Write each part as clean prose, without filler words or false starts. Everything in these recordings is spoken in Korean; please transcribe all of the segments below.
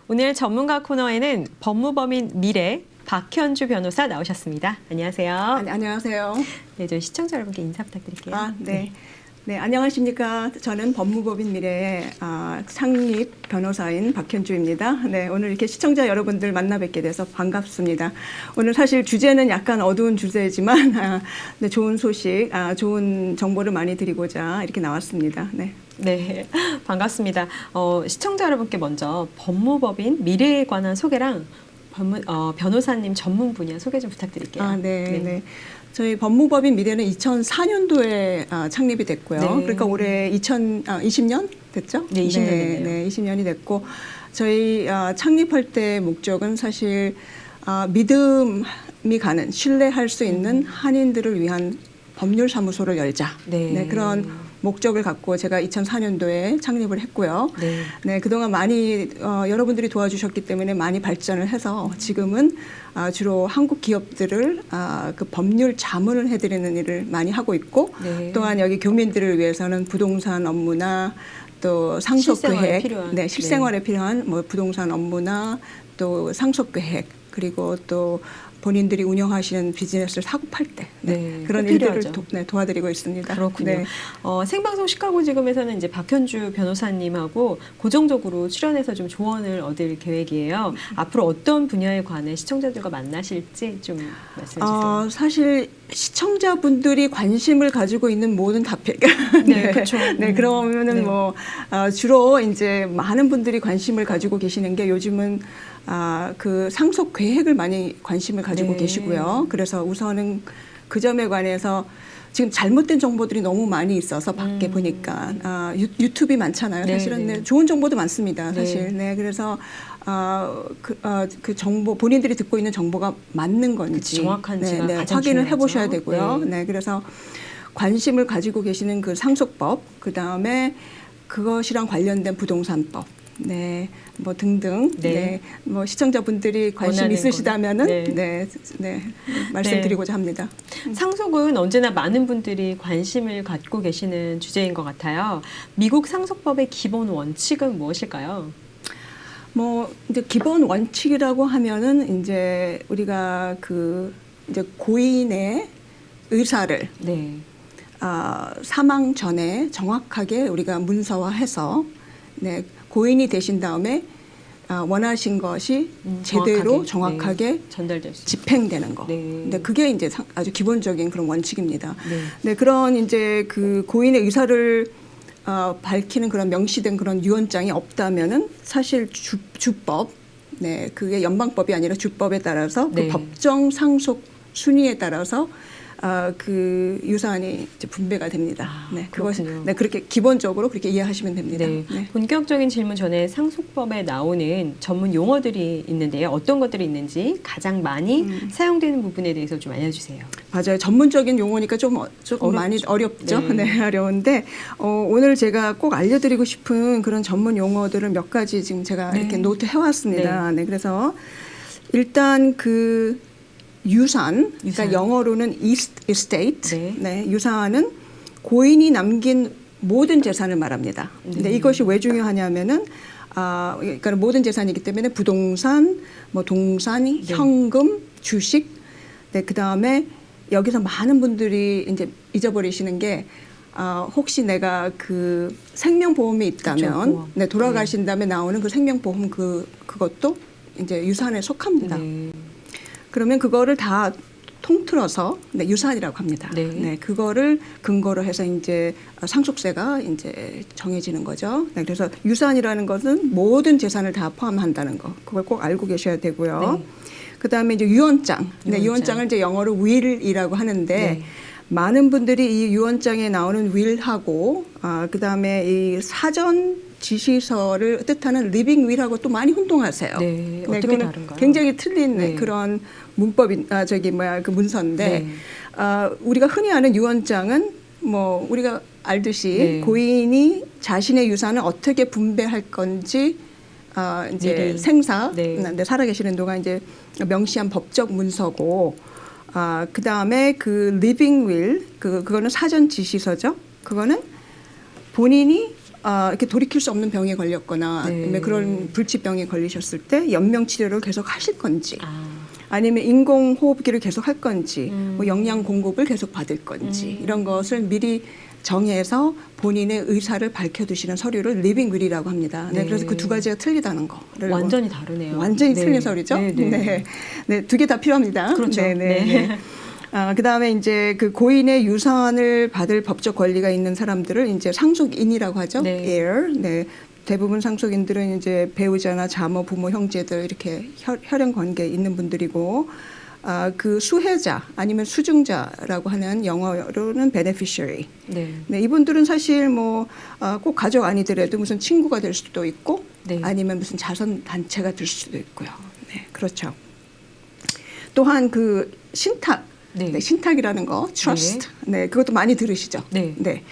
오늘 전문가 코너에는 법무법인 미래 박현주 변호사 나오셨습니다. 안녕하세요. 안녕하세요. 네, 저희 시청자 여러분께 인사 부탁드릴게요. 네. 네, 안녕하십니까. 저는 법무법인 미래의 창립 변호사인 박현주입니다. 네, 오늘 이렇게 시청자 여러분들 만나 뵙게 돼서 반갑습니다. 오늘 사실 주제는 약간 어두운 주제지만 네, 좋은 소식, 좋은 정보를 많이 드리고자 이렇게 나왔습니다. 네. 네, 반갑습니다. 시청자 여러분께 먼저 법무법인 미래에 관한 소개랑 변호사님 전문 분야 소개 좀 부탁드릴게요. 네. 저희 법무법인 미래는 2004년도에 창립이 됐고요. 네. 그러니까 올해 2020년 됐죠? 네, 20년 됐네요. 네, 20년이 됐고 저희 창립할 때 목적은 사실 믿음이 가는, 신뢰할 수 있는 한인들을 위한 법률사무소를 열자. 네, 그런 목적을 갖고 제가 2004년도에 창립을 했고요. 네, 그동안 많이 여러분들이 도와주셨기 때문에 많이 발전을 해서 지금은 주로 한국 기업들을 그 법률 자문을 해드리는 일을 많이 하고 있고 또한 여기 교민들을 위해서는 부동산 업무나 또 상속계획, 실생활에 필요한 뭐 부동산 업무나 또 상속계획 그리고 또 본인들이 운영하시는 비즈니스를 사고 팔 때 그런 일들을 도와드리고 있습니다. 그렇군요. 네. 생방송 시카고 지금에서는 이제 박현주 변호사님하고 고정적으로 출연해서 좀 조언을 얻을 계획이에요. 앞으로 어떤 분야에 관해 시청자들과 만나실지 좀 말씀해 주세요. 사실 시청자분들이 관심을 가지고 있는 모든 답변. 네, 그렇죠. 네, 그러면은 뭐 주로 이제 많은 분들이 관심을 가지고 계시는 게 요즘은 그 상속 계획을 많이 관심을 가지고 계시고요. 그래서 우선은 그 점에 관해서 지금 잘못된 정보들이 너무 많이 있어서 밖에 보니까 유튜브이 많잖아요. 사실은 좋은 정보도 많습니다. 사실. 네, 그래서 그 정보 본인들이 듣고 있는 정보가 맞는 건지 정확한지가 확인을 해보셔야 되고요. 네, 그래서 관심을 가지고 계시는 그 상속법, 그 다음에 그것이랑 관련된 부동산법. 네, 뭐 등등. 뭐 시청자분들이 관심 있으시다면은 말씀드리고자 합니다. 상속은 언제나 많은 분들이 관심을 갖고 계시는 주제인 것 같아요. 미국 상속법의 기본 원칙은 무엇일까요? 뭐 이제 기본 원칙이라고 하면은 이제 우리가 이제 고인의 의사를 사망 전에 정확하게 우리가 문서화해서 고인이 되신 다음에 원하신 것이 제대로 정확하게 전달될 수 집행되는 거. 근데 그게 이제 아주 기본적인 그런 원칙입니다. 네, 그런 이제 그 고인의 의사를 밝히는 그런 명시된 그런 유언장이 없다면은 사실 주법, 그게 연방법이 아니라 주법에 따라서 그 법정 상속 순위에 따라서 그 유산이 이제 분배가 됩니다. 그것이 그렇게 기본적으로 그렇게 이해하시면 됩니다. 본격적인 질문 전에 상속법에 나오는 전문 용어들이 있는데요. 어떤 것들이 있는지 가장 많이 사용되는 부분에 대해서 좀 알려주세요. 맞아요. 전문적인 용어니까 조금 많이 어렵죠. 어려운데 오늘 제가 꼭 알려드리고 싶은 그런 전문 용어들을 몇 가지 지금 제가 이렇게 노트 해왔습니다. 그래서 일단 그 유산, 그러니까 영어로는 estate, 유산은 고인이 남긴 모든 재산을 말합니다. 근데 이것이 왜 중요하냐면은 그러니까 모든 재산이기 때문에 부동산, 뭐 동산, 현금, 주식, 그 다음에 여기서 많은 분들이 이제 잊어버리시는 게 혹시 내가 그 생명보험이 있다면, 돌아가신 다음에 나오는 그 생명보험 그것도 이제 유산에 속합니다. 그러면 그거를 다 통틀어서 유산이라고 합니다. 그거를 근거로 해서 이제 상속세가 이제 정해지는 거죠. 그래서 유산이라는 것은 모든 재산을 다 포함한다는 거. 그걸 꼭 알고 계셔야 되고요. 그다음에 이제 유언장. 유언장을 이제 영어로 will이라고 하는데 많은 분들이 이 유언장에 나오는 will하고 그다음에 이 사전 지시서를 뜻하는 리빙 윌하고 또 많이 혼동하세요. 어떻게 다른가요? 굉장히 틀린 그런 문법인 그 문서인데 우리가 흔히 아는 유언장은 뭐 우리가 알듯이 고인이 자신의 유산을 어떻게 분배할 건지 이제 살아계시는 동안 이제 명시한 법적 문서고 그 다음에 그 리빙 윌 그거는 사전 지시서죠. 그거는 본인이 이렇게 돌이킬 수 없는 병에 걸렸거나 네. 아니면 그런 불치병에 걸리셨을 때 연명 치료를 계속 하실 건지 아, 아니면 인공호흡기를 계속 할 건지 뭐 영양 공급을 계속 받을 건지 이런 것을 미리 정해서 본인의 의사를 밝혀두시는 서류를 리빙 윌이라고 합니다. 네, 네. 그래서 그 두 가지가 틀리다는 거를 완전히 다르네요. 완전히 네. 틀린 서류죠. 네, 네. 네, 두 개 다 필요합니다. 그렇죠. 네, 네. 네. 네. 그다음에 이제 그 고인의 유산을 받을 법적 권리가 있는 사람들을 이제 상속인이라고 하죠. 네. heir. 네. 대부분 상속인들은 이제 배우자나 자모, 부모, 형제들 이렇게 혈연 관계에 있는 분들이고 그 수혜자 아니면 수증자라고 하는 영어로는 beneficiary. 네. 네, 이분들은 사실 뭐 꼭 가족 아니더라도 무슨 친구가 될 수도 있고 네. 아니면 무슨 자선 단체가 될 수도 있고요. 네, 그렇죠. 또한 그 신탁, 네. 네, 신탁이라는 거, trust, 네, 그것도 많이 들으시죠. 네.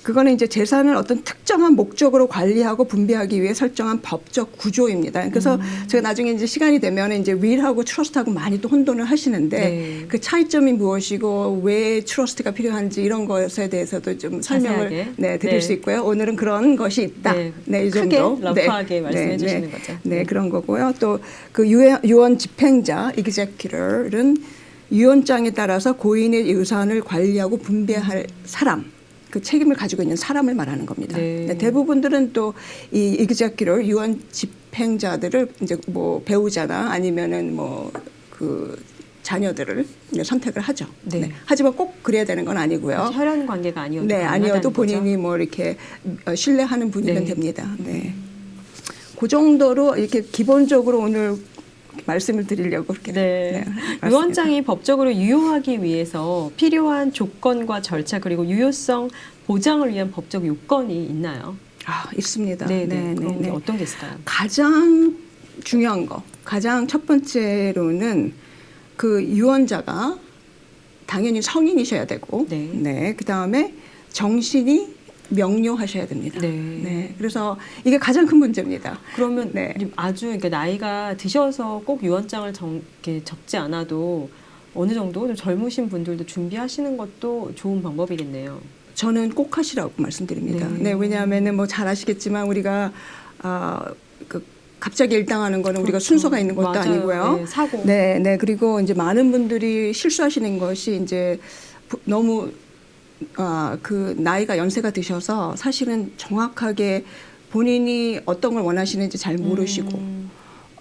그거는 이제 재산을 어떤 특정한 목적으로 관리하고 분배하기 위해 설정한 법적 구조입니다. 그래서 제가 나중에 이제 시간이 되면 이제 will하고 trust하고 많이 또 혼돈을 하시는데 네. 그 차이점이 무엇이고 왜 trust가 필요한지 이런 것에 대해서도 좀 설명을 자세하게. 드릴 네. 수 있고요. 오늘은 그런 것이 있다. 네. 이 크게 정도. 러프하게 말씀해 주시는 거죠. 네, 그런 거고요. 또 그 유언 집행자 executor은 유언장에 따라서 고인의 유산을 관리하고 분배할 사람, 그 책임을 가지고 있는 사람을 말하는 겁니다. 네. 네, 대부분들은 또 이 executor 유언 집행자들을 이제 뭐 배우자나 아니면은 뭐 그 자녀들을 선택을 하죠. 네. 하지만 꼭 그래야 되는 건 아니고요. 혈연 관계가 아니어도 네, 아니어도 가능하다는 본인이 거죠? 뭐 이렇게 신뢰하는 분이면 네. 됩니다. 네. 그 정도로 이렇게 기본적으로 오늘 말씀을 드리려고 그렇게 네. 맞습니다. 유언장이 법적으로 유효하기 위해서 필요한 조건과 절차 그리고 유효성 보장을 위한 법적 요건이 있나요? 있습니다. 네, 그런 게 어떤 게 있을까요? 가장 중요한 거, 가장 첫 번째로는 그 유언자가 당연히 성인이셔야 되고, 네. 그 다음에 정신이 명료하셔야 됩니다. 네. 그래서 이게 가장 큰 문제입니다. 그러면 네. 아주 그러니까 나이가 드셔서 꼭 유언장을 이렇게 적지 않아도 어느 정도 좀 젊으신 분들도 준비하시는 것도 좋은 방법이겠네요. 저는 꼭 하시라고 말씀드립니다. 네. 왜냐하면은 뭐 잘 아시겠지만 우리가 그 갑자기 일당하는 거는 우리가 그렇죠. 순서가 있는 것도 맞아요. 아니고요. 네, 사고. 네. 그리고 이제 많은 분들이 실수하시는 것이 이제 너무 그 나이가 연세가 드셔서 사실은 정확하게 본인이 어떤 걸 원하시는지 잘 모르시고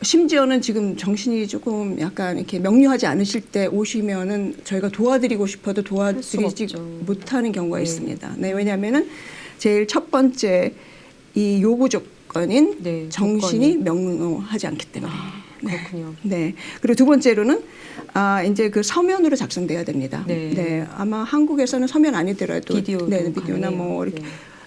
심지어는 지금 정신이 조금 약간 이렇게 명료하지 않으실 때 오시면은 저희가 도와드리고 싶어도 도와드리지 못하는 경우가 있습니다. 네, 왜냐하면은 제일 첫 번째 이 요구 조건인 정신이 명료하지 않기 때문에. 그렇군요. 네. 그리고 두 번째로는 이제 그 서면으로 작성돼야 됩니다. 네. 아마 한국에서는 서면 아니더라도 비디오나 뭐 이렇게.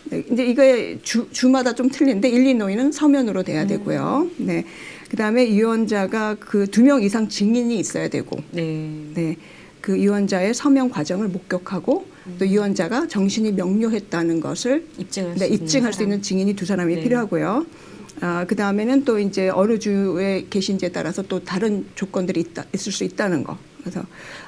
네. 이제 이게 주마다 좀 틀린데 일리노이는 서면으로 돼야 되고요. 네. 그다음에 유언자가 그 2명 이상 증인이 있어야 되고. 네. 그 유언자의 서명 과정을 목격하고 또 유언자가 정신이 명료했다는 것을 입증할 수 있는 증인이 2사람이 필요하고요. 그 다음에는 또 이제 어느 주에 계신지에 따라서 또 다른 조건들이 있을 수 있다는 거. 그래서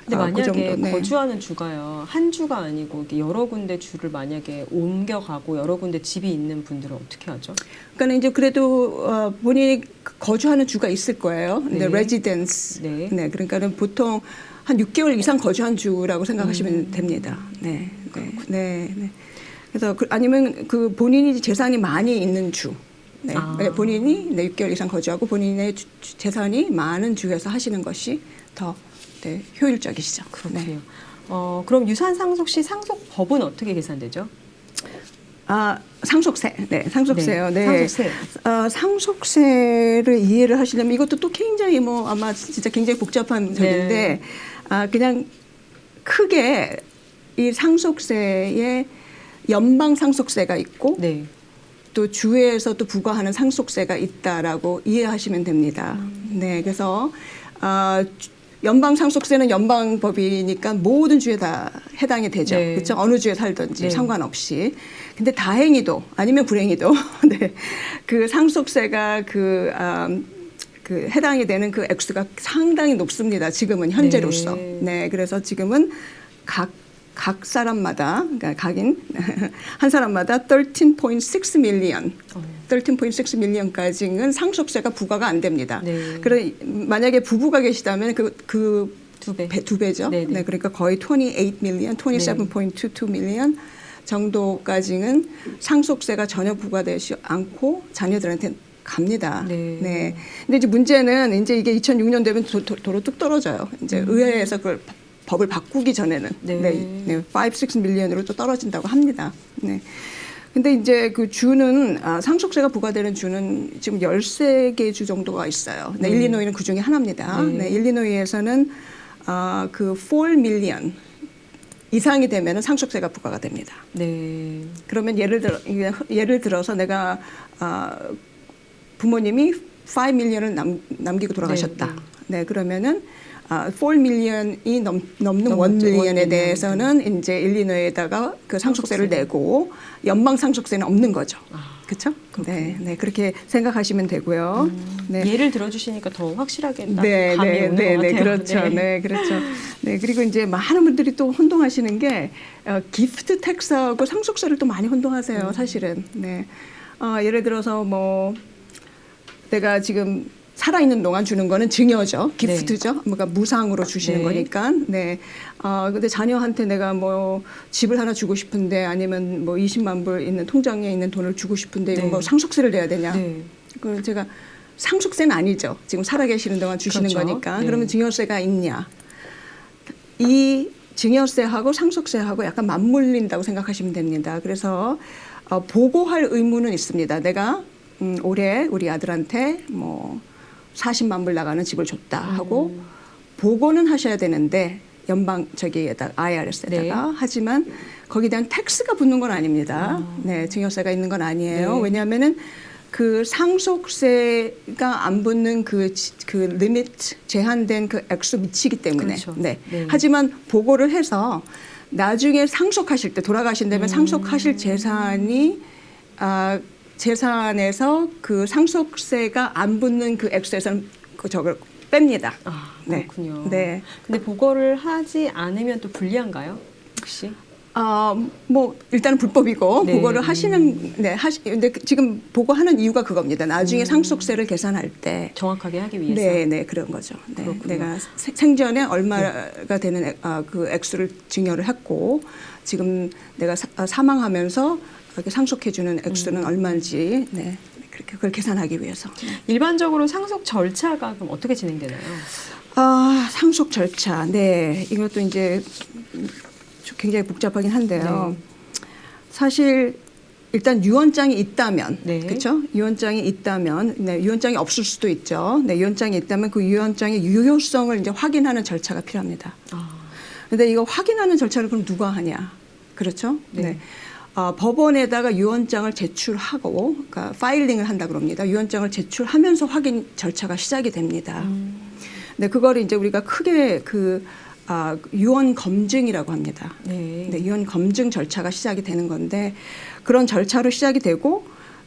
근데 만약에 그 정도, 거주하는 주가요 한 주가 아니고 이렇게 여러 군데 주를 만약에 옮겨가고 여러 군데 집이 있는 분들은 어떻게 하죠? 그러니까 이제 그래도 본인이 거주하는 주가 있을 거예요. 근데 레지던스. 네. 그러니까는 보통 한 6개월 이상 거주한 주라고 생각하시면 됩니다. 네. 그래서 아니면 그 본인이 재산이 많이 있는 주. 네. 본인이 6개월 이상 거주하고 본인의 재산이 많은 주에서 하시는 것이 더 효율적이시죠. 그렇군요. 그럼 유산 상속 시 상속법은 어떻게 계산되죠? 상속세. 네, 상속세요. 네. 상속세. 상속세를 이해를 하시려면 이것도 또 굉장히 뭐 아마 진짜 굉장히 복잡한 적인데 그냥 크게 이 상속세에 연방 상속세가 있고 또 주에서도 부과하는 상속세가 있다라고 이해하시면 됩니다. 네, 그래서 연방 상속세는 연방법이니까 모든 주에 다 해당이 되죠. 그렇죠? 어느 주에 살든지 상관없이. 근데 다행히도 아니면 불행히도 그 상속세가 그 해당이 되는 그 액수가 상당히 높습니다. 지금은 현재로서. 네, 그래서 지금은 각 각 사람마다, 그러니까 각인 한 사람마다 13.6 밀리언, 13.6 밀리언까지는 상속세가 부과가 안 됩니다. 네. 그래 만약에 부부가 계시다면 그 두 배죠. 네네. 네, 그러니까 거의 28 밀리언, 27.22 밀리언 정도까지는 상속세가 전혀 부과되지 않고 자녀들한테 갑니다. 네. 네. 근데 이제 문제는 이제 이게 2006년 되면 도로 뚝 떨어져요. 이제 의회에서 그걸 법을 바꾸기 전에는 네. 5, 6 밀리언으로 또 떨어진다고 합니다. 네. 근데 이제 그 주는 상속세가 부과되는 주는 지금 13개 주 정도가 있어요. 네, 일리노이는 그 중에 하나입니다. 네. 네, 일리노이에서는 그 4 밀리언 이상이 되면 상속세가 부과가 됩니다. 네. 그러면 예를 들어서 내가 부모님이 5 밀리언을 남기고 돌아가셨다. 네, 그러면은 4 밀리언이 넘는 1 밀리언에 대해서는 이제 일리노이에다가 그 상속세를 내고 연방 상속세는 없는 거죠. 그렇죠? 네, 네, 그렇게 생각하시면 되고요. 네. 예를 들어주시니까 더 확실하게 딱 네, 감이 네, 오는 네, 것 네, 같아요. 그렇죠, 네, 그렇죠. 네, 그리고 이제 많은 분들이 또 혼동하시는 게 기프트 텍스하고 상속세를 또 많이 혼동하세요, 사실은. 네, 예를 들어서 뭐 내가 지금 살아있는 동안 주는 거는 증여죠, 기프트죠, 뭔가 무상으로 주시는 네. 거니까. 네. 근데 자녀한테 내가 뭐 집을 하나 주고 싶은데 아니면 뭐 20만 불 있는 통장에 있는 돈을 주고 싶은데 이거 네. 뭐 상속세를 내야 되냐? 네. 그 제가 상속세는 아니죠. 지금 살아계시는 동안 주시는 그렇죠. 거니까. 네. 그러면 증여세가 있냐? 이 증여세하고 상속세하고 약간 맞물린다고 생각하시면 됩니다. 그래서 보고할 의무는 있습니다. 내가 올해 우리 아들한테 뭐 40만 불 나가는 집을 줬다 하고 보고는 하셔야 되는데 연방 저기에다 IRS에다가 네. 하지만 거기에 대한 텍스가 붙는 건 아닙니다. 네, 증여세가 있는 건 아니에요. 네. 왜냐하면은 그 상속세가 안 붙는 그 리미트 제한된 그 액수 미치기 때문에. 그렇죠. 네. 네. 하지만 보고를 해서 나중에 상속하실 때 돌아가신다면 상속하실 재산이 재산에서 그 상속세가 안 붙는 그 액수에서는 저걸 뺍니다. 그렇군요. 네. 근데 보고를 하지 않으면 또 불리한가요? 혹시? 뭐 일단은 불법이고 네. 보고를 하시는 근데 지금 보고하는 이유가 그겁니다. 나중에 상속세를 계산할 때 정확하게 하기 위해서. 네, 그런 거죠. 네, 그렇군요. 내가 생전에 얼마가 되는 그 액수를 증여를 했고 지금 내가 사망하면서 이렇게 상속해주는 액수는 얼마인지 그렇게 그걸 계산하기 위해서. 일반적으로 상속 절차가 그럼 어떻게 진행되나요? 상속 절차. 네, 이것도 이제 굉장히 복잡하긴 한데요. 사실 일단 유언장이 있다면, 네. 그렇죠? 유언장이 있다면, 네, 유언장이 없을 수도 있죠. 네, 유언장이 있다면 그 유언장의 유효성을 이제 확인하는 절차가 필요합니다. 근데 이거 확인하는 절차를 그럼 누가 하냐? 그렇죠? 네. 법원에다가 유언장을 제출하고, 그러니까 파일링을 한다 그럽니다. 유언장을 제출하면서 확인 절차가 시작이 됩니다. 네, 그걸 이제 우리가 크게 유언 검증이라고 합니다. 네. 네, 유언 검증 절차가 시작이 되는 건데 그런 절차로 시작이 되고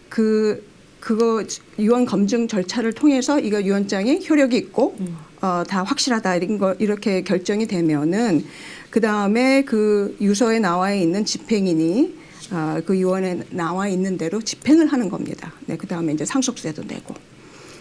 그거 유언 검증 절차를 통해서 이거 유언장이 효력이 있고 다 확실하다 이렇게 결정이 되면은 그 다음에 그 유서에 나와 있는 집행인이 그 유언에 나와 있는 대로 집행을 하는 겁니다. 네, 그 다음에 이제 상속세도 내고.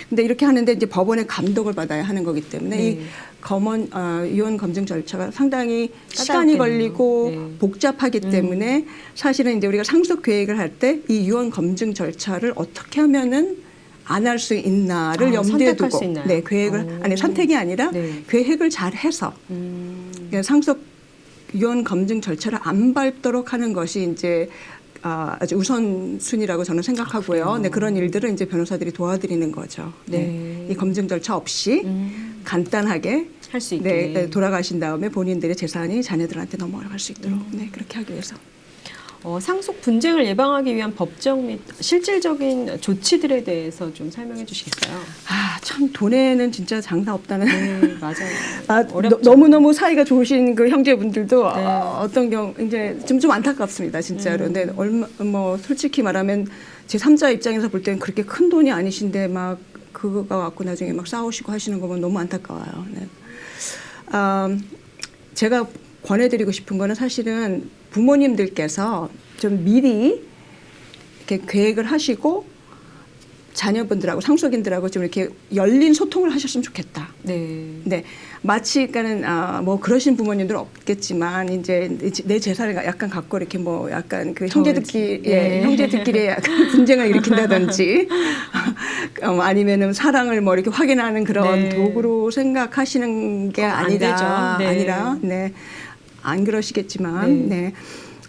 근데 이렇게 하는데 이제 법원의 감독을 받아야 하는 거기 때문에 네. 이 유언 검증 절차가 상당히 시간이 걸리고 네. 복잡하기 때문에 사실은 이제 우리가 상속 계획을 할 때 이 유언 검증 절차를 어떻게 하면은 안 할 수 있나를 염두에 선택할 두고 수 있나요? 네, 계획을 아니 선택이 아니라 네. 계획을 잘 해서 그러니까 상속 유언 검증 절차를 안 밟도록 하는 것이 이제 아주 우선순위라고 저는 생각하고요. 네, 그런 일들을 이제 변호사들이 도와드리는 거죠. 네. 이 검증 절차 없이 간단하게 할 수 있게. 돌아가신 다음에 본인들의 재산이 자녀들한테 넘어갈 수 있도록 그렇게 하기 위해서. 상속 분쟁을 예방하기 위한 법적 및 실질적인 조치들에 대해서 좀 설명해 주시겠어요? 참 돈에는 진짜 장사 없다는. 네, 맞아요. 어렵죠. 너무너무 사이가 좋으신 그 형제분들도 네. 어떤 경우 이제 좀 안타깝습니다, 진짜로. 근데 솔직히 말하면 제 3자 입장에서 볼 때는 그렇게 큰 돈이 아니신데 막 그거가 갖고 나중에 막 싸우시고 하시는 거 보면 너무 안타까워요. 네. 제가 권해드리고 싶은 거는 사실은 부모님들께서 좀 미리 이렇게 계획을 하시고 자녀분들하고 상속인들하고 좀 이렇게 열린 소통을 하셨으면 좋겠다. 네. 네, 마치 그러니까는 뭐 그러신 부모님들은 없겠지만 이제 내 재산을 약간 갖고 이렇게 뭐 약간 그 형제들끼리 네. 형제들끼리 약간 분쟁을 일으킨다든지 아니면은 사랑을 뭐 이렇게 확인하는 그런 네. 도구로 생각하시는 게 안 아니라 되죠. 네. 아니라 안 그러시겠지만 네.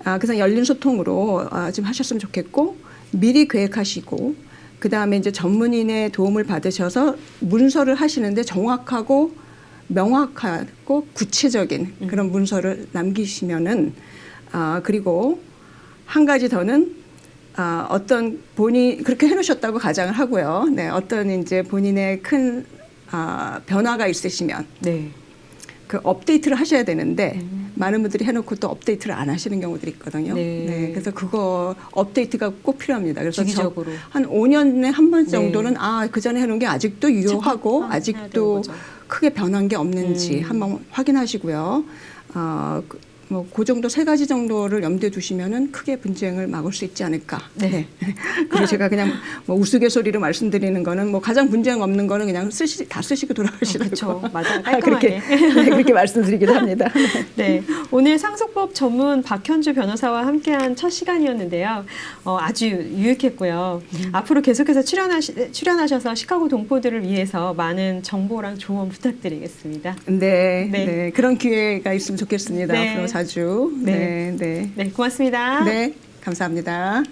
그래서 열린 소통으로 좀 하셨으면 좋겠고 미리 계획하시고. 그 다음에 이제 전문인의 도움을 받으셔서 문서를 하시는데 정확하고 명확하고 구체적인 그런 문서를 남기시면은 그리고 한 가지 더는 어떤 본인 그렇게 해놓으셨다고 가정을 하고요. 네, 어떤 이제 본인의 큰 변화가 있으시면 네. 그 업데이트를 하셔야 되는데 많은 분들이 해놓고 또 업데이트를 안 하시는 경우들이 있거든요. 네. 그래서 그거 업데이트가 꼭 필요합니다. 그래서 주기적으로 한 5년에 한 번 네. 정도는 그 전에 해놓은 게 아직도 유효하고 체크해야 아직도 되는 거죠. 크게 변한 게 없는지 한번 확인하시고요. 뭐 그 정도 세 가지 정도를 염두에 두시면은 크게 분쟁을 막을 수 있지 않을까. 네. 그리고 제가 그냥 뭐 우스갯소리로 말씀드리는 거는 뭐 가장 분쟁 없는 거는 그냥 다 쓰시고 돌아가시라고. 그렇죠. 맞아요. 그렇게 깔끔하게. 그렇게 말씀드리기도 합니다. 네, 오늘 상속법 전문 박현주 변호사와 함께한 첫 시간이었는데요. 아주 유익했고요. 앞으로 계속해서 출연하셔서 시카고 동포들을 위해서 많은 정보랑 조언 부탁드리겠습니다. 네, 네. 네. 그런 기회가 있으면 좋겠습니다. 네. 앞으로 자주. 네. 네, 네. 네, 고맙습니다. 네, 감사합니다.